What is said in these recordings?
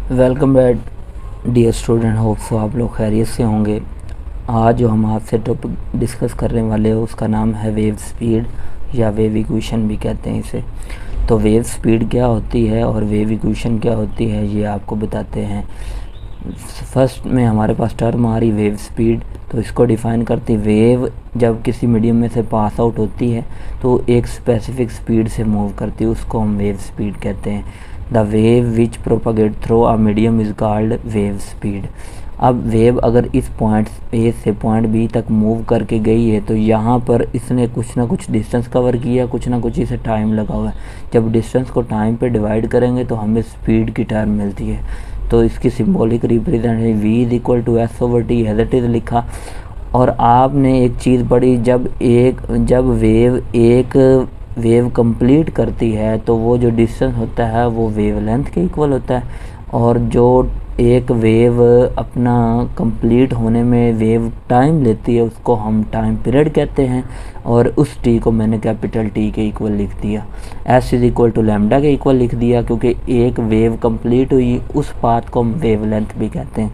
Welcome back dear student. Hope so आप लोग खैरियत से होंगे। आज जो हम आपसे टॉपिक डिस्कस करने वाले हैं उसका नाम है वेव स्पीड या वेव इक्वेशन भी कहते हैं इसे। तो वेव स्पीड क्या होती है और वेव इक्वेशन क्या होती है ये आपको बताते हैं। फर्स्ट में हमारे पास टर्म आ रही वेव स्पीड, तो इसको डिफ़ाइन करती वेव जब किसी मीडियम में से पास आउट होती है तो एक स्पेसिफिक स्पीड से मूव करती है, उसको हम वेव स्पीड कहते हैं। The wave which propagate through a medium is called wave speed. अब वेव अगर इस पॉइंट ए से पॉइंट बी तक मूव करके गई है तो यहाँ पर इसने कुछ ना कुछ डिस्टेंस कवर किया, कुछ ना कुछ इसे टाइम लगा हुआ है। जब डिस्टेंस को टाइम पे डिवाइड करेंगे तो हमें स्पीड की टर्म मिलती है। तो इसकी symbolic representation v is equal to S over T as it is लिखा। और आपने एक चीज़ पढ़ी, जब वेव कंप्लीट करती है तो वो जो डिस्टेंस होता है वो वेव लेंथ के इक्वल होता है। और जो एक वेव अपना कंप्लीट होने में वेव टाइम लेती है उसको हम टाइम पीरियड कहते हैं। और उस टी को मैंने कैपिटल टी के इक्वल लिख दिया, S is equal to lambda के इक्वल लिख दिया, क्योंकि एक वेव कंप्लीट हुई उस पाथ को हम वेव लेंथ भी कहते हैं।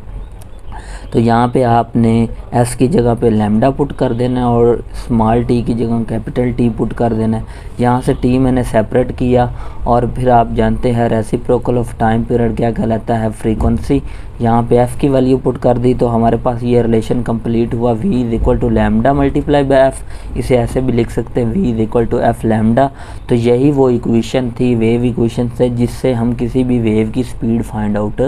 तो यहाँ पे आपने एस की जगह पे लैम्डा पुट कर देना है और स्मॉल टी की जगह कैपिटल टी पुट कर देना है। यहाँ से टी मैंने सेपरेट किया और फिर आप जानते हैं रेसिप्रोकल ऑफ टाइम पीरियड क्या कहलाता है, फ्रीक्वेंसी। यहाँ पे एफ़ की वैल्यू पुट कर दी तो हमारे पास ये रिलेशन कंप्लीट हुआ, v is equal to lambda multiply by F. इसे ऐसे भी लिख सकते हैं v is equal to F lambda. तो यही वो इक्वेशन थी वेव इक्वेशन से जिससे हम किसी भी वेव की स्पीड फाइंड आउट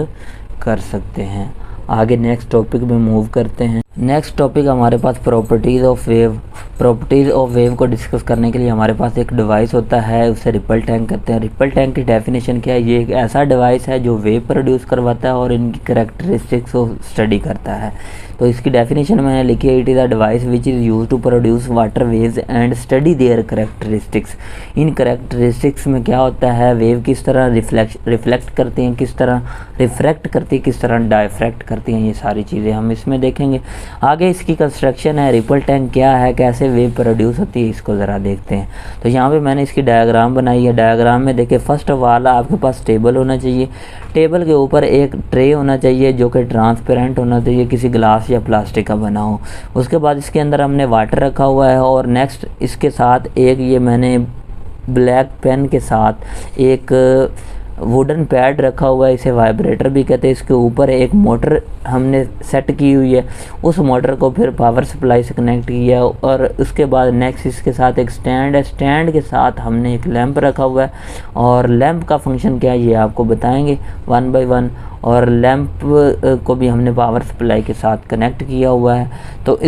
कर सकते हैं। आगे नेक्स्ट टॉपिक में मूव करते हैं। नेक्स्ट टॉपिक हमारे पास properties of wave. Properties of wave को डिस्कस करने के लिए हमारे पास एक डिवाइस होता है, उसे रिपल टैंक कहते हैं। रिपल टैंक की डेफिनेशन क्या है? ये एक ऐसा डिवाइस है जो वेव प्रोड्यूस करवाता है और इनकी करेक्टरिस्टिक्स को स्टडी करता है। तो इसकी डेफिनेशन मैंने लिखी है, it is a device which is use to produce water waves and study their characteristics. इन करेक्टरिस्टिक्स में क्या होता है, वेव किस तरह रिफ्लेक्ट करती हैं, किस तरह रिफ्रैक्ट करती है, किस तरह डायफ्रैक्ट करती हैं, ये सारी चीज़ें हम इसमें देखेंगे। आगे इसकी कंस्ट्रक्शन है, रिपल टैंक क्या है, कैसे वेव प्रोड्यूस होती है, इसको ज़रा देखते हैं। तो यहाँ पे मैंने इसकी डायग्राम बनाई है। डायग्राम में देखिए फर्स्ट वाला आपके पास टेबल होना चाहिए। टेबल के ऊपर एक ट्रे होना चाहिए जो कि ट्रांसपेरेंट होना चाहिए, किसी ग्लास या प्लास्टिक का बना हो। उसके बाद इसके अंदर हमने वाटर रखा हुआ है और नेक्स्ट इसके साथ एक ये मैंने ब्लैक पेन के साथ एक वुडन पैड रखा हुआ है, इसे वाइब्रेटर भी कहते हैं। इसके ऊपर एक मोटर हमने सेट की हुई है, उस मोटर को फिर पावर सप्लाई से कनेक्ट किया और उसके बाद नेक्स्ट इसके साथ एक स्टैंड है। स्टैंड के साथ हमने एक लैंप रखा हुआ है और लैंप का फंक्शन क्या है ये आपको बताएंगे वन बाय वन। और लैंप को भी हमने पावर सप्लाई के साथ कनेक्ट किया हुआ है। तो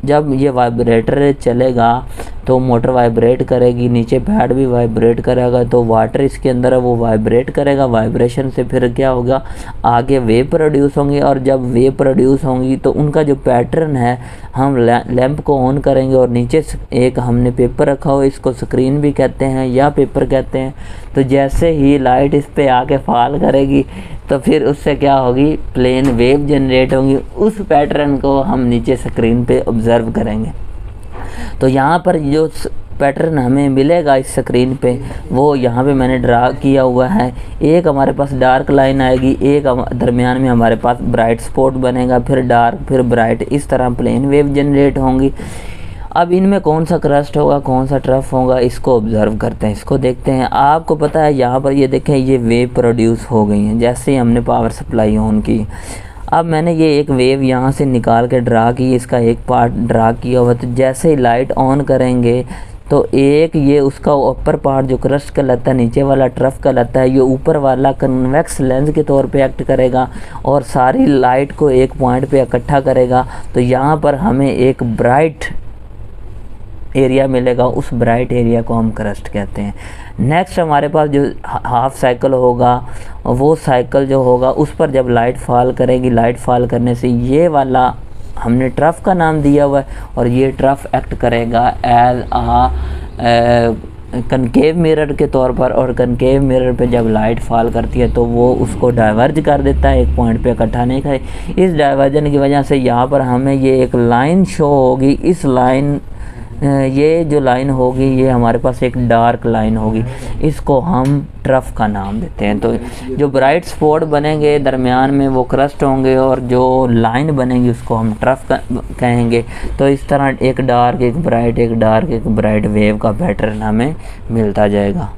जब ये वाइब्रेटर चलेगा तो मोटर वाइब्रेट करेगी, नीचे पैड भी वाइब्रेट करेगा, तो वाटर इसके अंदर है वो वाइब्रेट करेगा। वाइब्रेशन से फिर क्या होगा, आगे वेव प्रोड्यूस होंगी और जब वेव प्रोड्यूस होंगी तो उनका जो पैटर्न है, हम लैंप को ऑन करेंगे और नीचे एक हमने पेपर रखा हुआ, इसको स्क्रीन भी कहते हैं या पेपर कहते हैं। तो जैसे ही लाइट इस पे आके फॉल करेगी तो फिर उससे क्या होगी, प्लेन वेव जनरेट होंगी। उस पैटर्न को हम नीचे स्क्रीन पे ऑब्जर्व करेंगे। तो यहाँ पर जो पैटर्न हमें मिलेगा इस स्क्रीन पे वो यहाँ पे मैंने ड्रा किया हुआ है। एक हमारे पास डार्क लाइन आएगी, एक दरमियान में हमारे पास ब्राइट स्पॉट बनेगा, फिर डार्क फिर ब्राइट, इस तरह प्लेन वेव जनरेट होंगी। अब इनमें कौन सा क्रस्ट होगा कौन सा ट्रफ होगा इसको ऑब्जर्व करते हैं, इसको देखते हैं। आपको पता है यहाँ पर ये देखें ये वेव प्रोड्यूस हो गई हैं जैसे ही हमने पावर सप्लाई ऑन की। अब मैंने ये एक वेव यहाँ से निकाल के ड्रा की, इसका एक पार्ट ड्रा किया हुआ। तो जैसे ही लाइट ऑन करेंगे तो एक ये उसका ऊपर पार्ट जो क्रस्ट कहलाता है, नीचे वाला ट्रफ कहलाता है, ये ऊपर वाला कन्वेक्स लेंस के तौर पे एक्ट करेगा और सारी लाइट को एक पॉइंट पे इकट्ठा करेगा। तो यहाँ पर हमें एक ब्राइट एरिया मिलेगा, उस ब्राइट एरिया को हम क्रस्ट कहते हैं। नेक्स्ट हमारे पास जो हाफ साइकिल होगा, वो साइकिल जो होगा उस पर जब लाइट फॉल करेगी, लाइट फॉल करने से ये वाला हमने ट्रफ का नाम दिया हुआ है और ये ट्रफ एक्ट करेगा एज कनकेव मिरर के तौर पर। और कनकेव मिरर पे जब लाइट फॉल करती है तो वो उसको डाइवर्ज कर देता है, एक पॉइंट पे इकट्ठा नहीं करे। इस डाइवर्जन की वजह से यहाँ पर हमें ये एक लाइन शो होगी। इस लाइन ये जो लाइन होगी ये हमारे पास एक डार्क लाइन होगी, इसको हम ट्रफ का नाम देते हैं। तो जो ब्राइट स्पॉट बनेंगे दरमियान में वो क्रस्ट होंगे, और जो लाइन बनेगी उसको हम ट्रफ कहेंगे। तो इस तरह एक डार्क एक ब्राइट एक डार्क एक ब्राइट वेव का पैटर्न हमें मिलता जाएगा।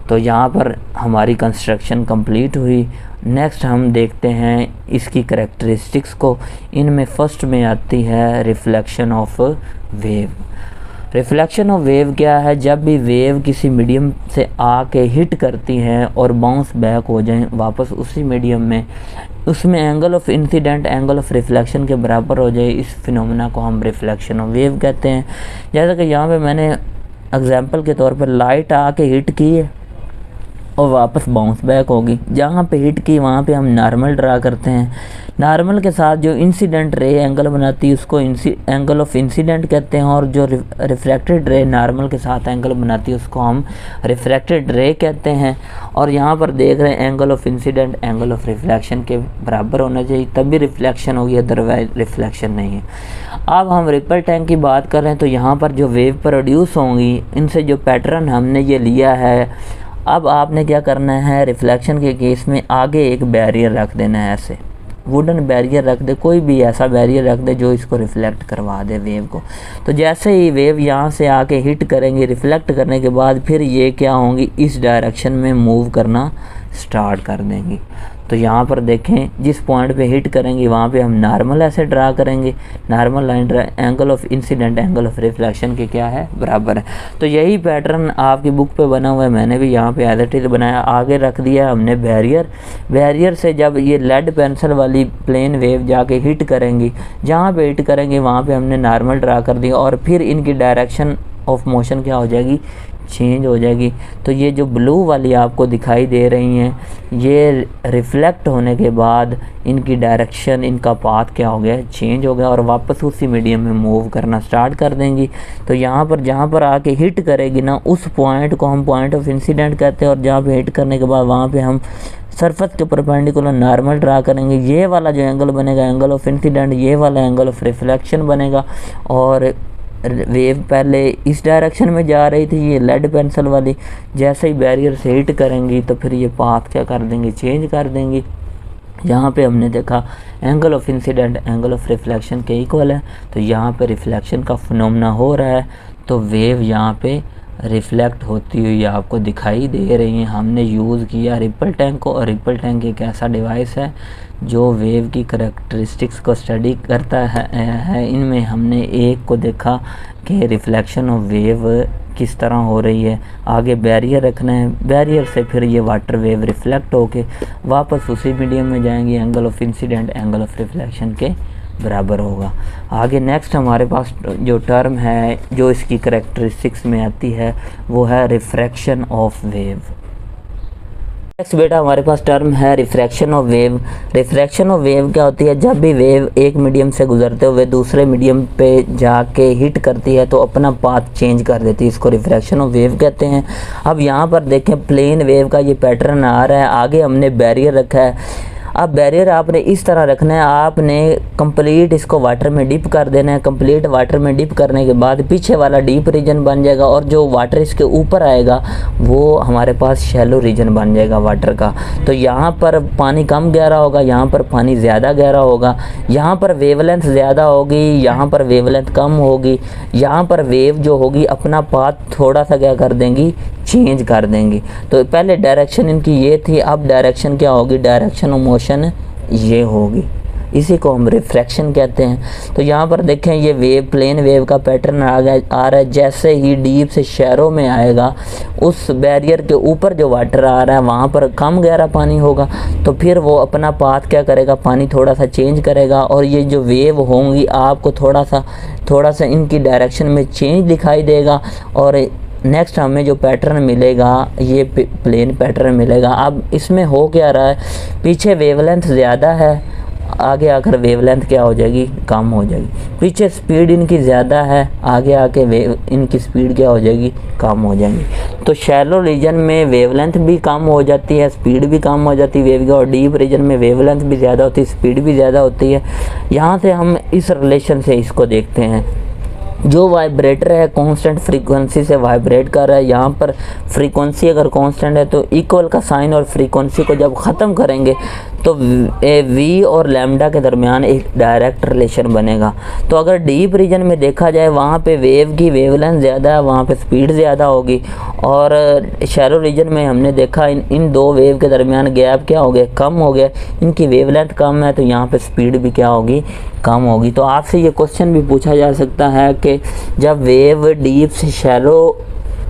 तो यहाँ पर हमारी कंस्ट्रक्शन कंप्लीट हुई। नेक्स्ट हम देखते हैं इसकी करैक्टरिस्टिक्स को। इनमें फर्स्ट में आती है reflection of wave. Reflection of wave क्या है? जब भी वेव किसी मीडियम से आके हिट करती हैं और बाउंस बैक हो जाएं वापस उसी मीडियम में, उसमें angle of incident angle of reflection के बराबर हो जाए, इस फिनोमेना को हम रिफ्लेक्शन ऑफ वेव कहते हैं। जैसा कि यहाँ पे मैंने एग्जांपल के तौर पर लाइट आके हिट की है और वापस बाउंस बैक होगी। जहाँ पे हिट की वहाँ पे हम नॉर्मल ड्रा करते हैं। नॉर्मल के साथ जो इंसिडेंट रे एंगल बनाती है उसको एंगल ऑफ इंसिडेंट कहते हैं, और जो रिफ्रैक्टेड रे नॉर्मल के साथ एंगल बनाती है उसको हम रिफ्रैक्टेड रे कहते हैं। और यहाँ पर देख रहे हैं angle of incident angle of reflection के बराबर होना चाहिए, तभी रिफ्लेक्शन होगी, अदरवाइज रिफ्लेक्शन नहीं है। अब हम रिपल टैंक की बात कर रहे हैं, तो यहाँ पर जो वेव प्रोड्यूस होंगी इनसे जो पैटर्न हमने ये लिया है, अब आपने क्या करना है, रिफ्लेक्शन के केस में आगे एक बैरियर रख देना है। ऐसे वुडन बैरियर रख दे, कोई भी ऐसा बैरियर रख दे जो इसको रिफ्लेक्ट करवा दे वेव को। तो जैसे ही वेव यहाँ से आके हिट करेंगे, रिफ्लेक्ट करने के बाद फिर ये क्या होंगी, इस डायरेक्शन में मूव करना स्टार्ट कर देंगी। तो यहाँ पर देखें जिस पॉइंट पे हिट करेंगे वहाँ पे हम नॉर्मल ऐसे ड्रा करेंगे, normal line draw, angle of incident angle of reflection के क्या है, बराबर है। तो यही पैटर्न आपकी बुक पे बना हुआ है, मैंने भी यहाँ पे एज इट इज बनाया। आगे रख दिया हमने बैरियर। बैरियर से जब ये लेड पेंसिल वाली प्लेन वेव जाके हिट करेंगी, जहाँ पे हिट करेंगे वहाँ पे हमने नॉर्मल ड्रा कर दिया, और फिर इनकी डायरेक्शन ऑफ मोशन क्या हो जाएगी, चेंज हो जाएगी। तो ये जो ब्लू वाली आपको दिखाई दे रही हैं, ये रिफ्लेक्ट होने के बाद इनकी डायरेक्शन, इनका पाथ क्या हो गया, चेंज हो गया, और वापस उसी मीडियम में मूव करना स्टार्ट कर देंगी। तो यहाँ पर जहाँ पर आके हिट करेगी ना, उस पॉइंट को हम पॉइंट ऑफ इंसिडेंट कहते हैं, और जहाँ पे हिट करने के बाद वहाँ पे हम सरफेस के परपेंडिकुलर नॉर्मल ड्रा करेंगे। ये वाला जो एंगल बनेगा एंगल ऑफ इंसिडेंट, ये वाला एंगल ऑफ रिफ्लेक्शन बनेगा। और वेव पहले इस डायरेक्शन में जा रही थी, ये लेड पेंसिल वाली, जैसे ही बैरियर से हिट करेंगी तो फिर ये पाथ क्या कर देंगी, चेंज कर देंगी। यहाँ पे हमने देखा angle of incident angle of reflection के इक्वल है, तो यहाँ पे रिफ्लेक्शन का फिनोमेना हो रहा है, तो वेव यहाँ पे रिफ्लेक्ट होती हुई आपको दिखाई दे रही है। हमने यूज़ किया रिपल टैंक को, और रिपल टैंक एक ऐसा डिवाइस है जो वेव की करैक्टरिस्टिक्स को स्टडी करता है। इनमें हमने एक को देखा कि रिफ्लेक्शन ऑफ वेव किस तरह हो रही है, आगे बैरियर रखना है, बैरियर से फिर ये वाटर वेव रिफ्लेक्ट होके वापस उसी मीडियम में जाएंगी, angle of incident angle of reflection के बराबर होगा। आगे नेक्स्ट हमारे पास जो टर्म है जो इसकी करैक्टरिस्टिक्स में आती है वो है रिफ्रैक्शन ऑफ वेव। नेक्स्ट बेटा हमारे पास टर्म है refraction of wave. Refraction of wave क्या होती है, जब भी वेव एक मीडियम से गुजरते हुए दूसरे मीडियम पे जाके हिट करती है तो अपना पाथ चेंज कर देती है, इसको रिफ्रैक्शन ऑफ वेव कहते हैं। अब यहाँ पर देखें प्लेन वेव का ये पैटर्न आ रहा है, आगे हमने बैरियर रखा है। अब बैरियर आपने इस तरह रखना है, आपने कंप्लीट इसको वाटर में डिप कर देना है। कंप्लीट वाटर में डिप करने के बाद पीछे वाला डीप रीजन बन जाएगा, और जो वाटर इसके ऊपर आएगा वो हमारे पास शैलो रीजन बन जाएगा वाटर का। तो यहाँ पर पानी कम गहरा होगा, यहाँ पर पानी ज़्यादा गहरा होगा, यहाँ पर वेवलेंथ ज़्यादा होगी, यहाँ पर वेवलेंथ कम होगी। यहाँ पर वेव जो होगी अपना पाथ थोड़ा सा क्या कर देंगी, चेंज कर देंगी। तो पहले डायरेक्शन इनकी ये थी, अब डायरेक्शन क्या होगी, डायरेक्शन ऑफ मोशन ये होगी, इसी को हम रिफ्रैक्शन कहते हैं। तो यहाँ पर देखें ये वेव प्लेन वेव का पैटर्न आ रहा है। जैसे ही डीप से शैरो में आएगा, उस बैरियर के ऊपर जो वाटर आ रहा है वहाँ पर कम गहरा पानी होगा, तो फिर वो अपना पाथ क्या करेगा, पानी थोड़ा सा चेंज करेगा, और ये जो वेव होंगी आपको थोड़ा सा इनकी डायरेक्शन में चेंज दिखाई देगा। और नेक्स्ट हमें जो पैटर्न मिलेगा ये प्लेन पैटर्न मिलेगा। अब इसमें हो क्या रहा है, पीछे वेवलेंथ ज़्यादा है, आगे आकर वेवलेंथ क्या हो जाएगी, कम हो जाएगी। पीछे स्पीड इनकी ज़्यादा है, आगे आके इनकी स्पीड क्या हो जाएगी, कम हो जाएगी। तो शैलो रीजन में वेवलेंथ भी कम हो जाती है, स्पीड भी कम हो जाती है वेव की, और डीप रीजन में वेवलेंथ भी ज़्यादा होती है, स्पीड भी ज़्यादा होती है। यहाँ से हम इस रिलेशन से इसको देखते हैं जो वाइब्रेटर है कांस्टेंट फ्रीक्वेंसी से वाइब्रेट कर रहा है। यहाँ पर फ्रीक्वेंसी अगर कांस्टेंट है तो इक्वल का साइन और फ्रीक्वेंसी को जब ख़त्म करेंगे तो वी और लैम्डा के दरमियान एक डायरेक्ट रिलेशन बनेगा। तो अगर डीप रीजन में देखा जाए वहाँ पे वेव की वेवलेंथ ज़्यादा है, वहाँ पे स्पीड ज़्यादा होगी, और शैलो रीजन में हमने देखा इन दो वेव के दरमियान गैप क्या हो गया, कम हो गया, इनकी वेवलेंथ कम है तो यहाँ पे स्पीड भी क्या होगी, कम होगी। तो आपसे ये क्वेश्चन भी पूछा जा सकता है कि जब वेव डीप से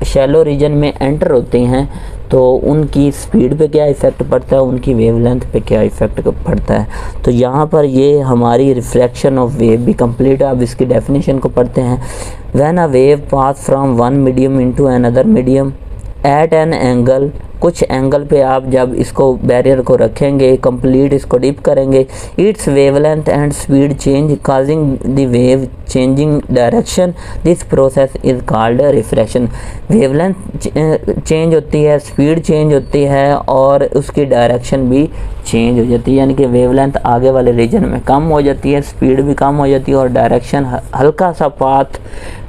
शैलो रीजन में एंटर होती हैं तो उनकी स्पीड पे क्या इफ़ेक्ट पड़ता है, उनकी वेवलेंथ पे क्या इफ़ेक्ट पड़ता है। तो यहाँ पर ये हमारी रिफ्लेक्शन ऑफ वेव भी कंप्लीट है। अब इसकी डेफिनेशन को पढ़ते हैं। When a wave pass from one medium into another medium at an angle, कुछ एंगल पे आप जब इसको बैरियर को रखेंगे, कंप्लीट इसको डिप करेंगे, it's wavelength and speed change causing the wave changing direction, this process is called refraction. Wavelength change होती है, स्पीड चेंज होती है और उसकी डायरेक्शन भी चेंज हो जाती है, यानी कि वेवलेंथ आगे वाले रीजन में कम हो जाती है, स्पीड भी कम हो जाती है और डायरेक्शन हल्का सा पाथ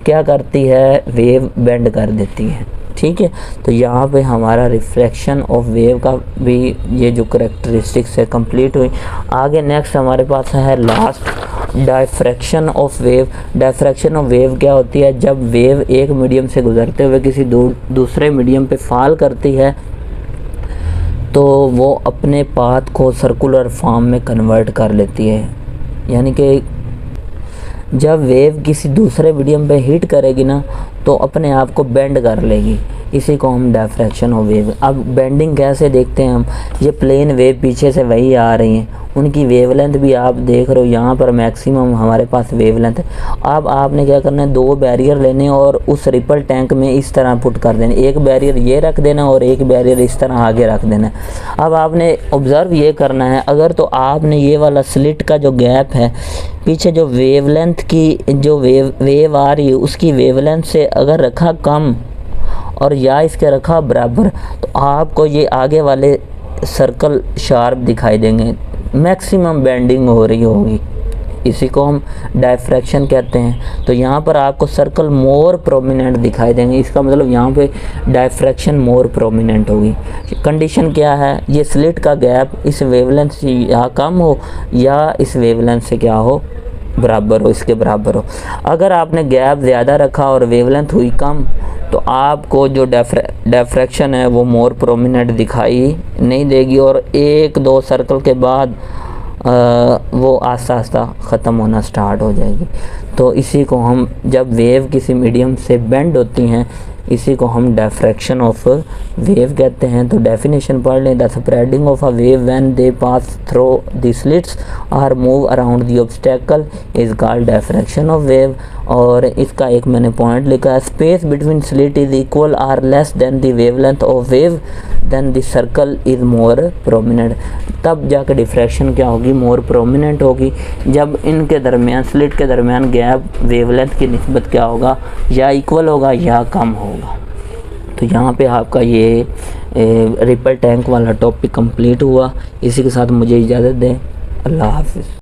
क्या करती है, वेव बेंड कर देती है। ठीक है, तो यहाँ पे हमारा रिफ्लेक्शन ऑफ वेव का भी ये जो करेक्टरिस्टिक्स है कंप्लीट हुई। आगे नेक्स्ट हमारे पास है last diffraction of wave. Diffraction of wave क्या होती है, जब वेव एक मीडियम से गुजरते हुए किसी दूसरे मीडियम पे फॉल करती है तो वो अपने पाथ को सर्कुलर फॉर्म में कन्वर्ट कर लेती है, यानी कि जब वेव किसी दूसरे मीडियम पे हिट करेगी ना तो अपने आप को बेंड कर लेगी, इसी को हम डायफ्रैक्शन ऑफ वेव। अब बेंडिंग कैसे देखते हैं हम, ये प्लेन वेव पीछे से वही आ रही हैं, उनकी वेवलेंथ भी आप देख रहे हो, यहाँ पर मैक्सिमम हमारे पास वेवलेंथ है। अब आपने क्या करना है, दो बैरियर लेने और उस रिपल टैंक में इस तरह पुट कर देना, एक बैरियर ये रख देना और एक बैरियर इस तरह आगे रख देना। अब आपने ऑब्ज़र्व ये करना है, अगर तो आपने ये वाला स्लिट का जो गैप है पीछे जो वेवलेंथ की जो वेव आ रही है उसकी वेवलेंथ से अगर रखा कम और या इसके रखा बराबर तो आपको ये आगे वाले सर्कल शार्प दिखाई देंगे, मैक्सिमम बेंडिंग हो रही होगी, इसी को हम डायफ्रैक्शन कहते हैं। तो यहाँ पर आपको सर्कल मोर प्रोमिनेंट दिखाई देंगे, इसका मतलब यहाँ पे डायफ्रैक्शन मोर प्रोमिनेंट होगी। कंडीशन क्या है, ये स्लिट का गैप इस वेवलेंथ से या कम हो या इस वेवलेंथ से क्या हो, बराबर हो, इसके बराबर हो। अगर आपने गैप ज़्यादा रखा और वेवलेंथ हुई कम तो आपको जो डायफ्रैक्शन है वो मोर प्रोमिनेंट दिखाई नहीं देगी और एक दो सर्कल के बाद वो आस्ता आस्ता ख़त्म होना स्टार्ट हो जाएगी। तो इसी को हम जब वेव किसी मीडियम से बेंड होती हैं इसी को हम डायफ्रैक्शन ऑफ वेव कहते हैं। तो डेफिनेशन पढ़ लें, the spreading of a wave when they pass through the slits और move around the obstacle is called diffraction of wave. और इसका एक मैंने पॉइंट लिखा है, space between slit is equal or less than the wavelength of wave then the circle is more prominent. तब जाकर diffraction क्या होगी, मोर प्रोमिनेंट होगी, जब इनके दरमियान स्लिट के दरमियान गैप वेवलेंथ की निस्बत क्या होगा, या इक्वल होगा या कम होगा। तो यहाँ पे आपका ये रिपल टैंक वाला टॉपिक कंप्लीट हुआ। इसी के साथ मुझे इजाज़त दें, अल्लाह हाफिज़।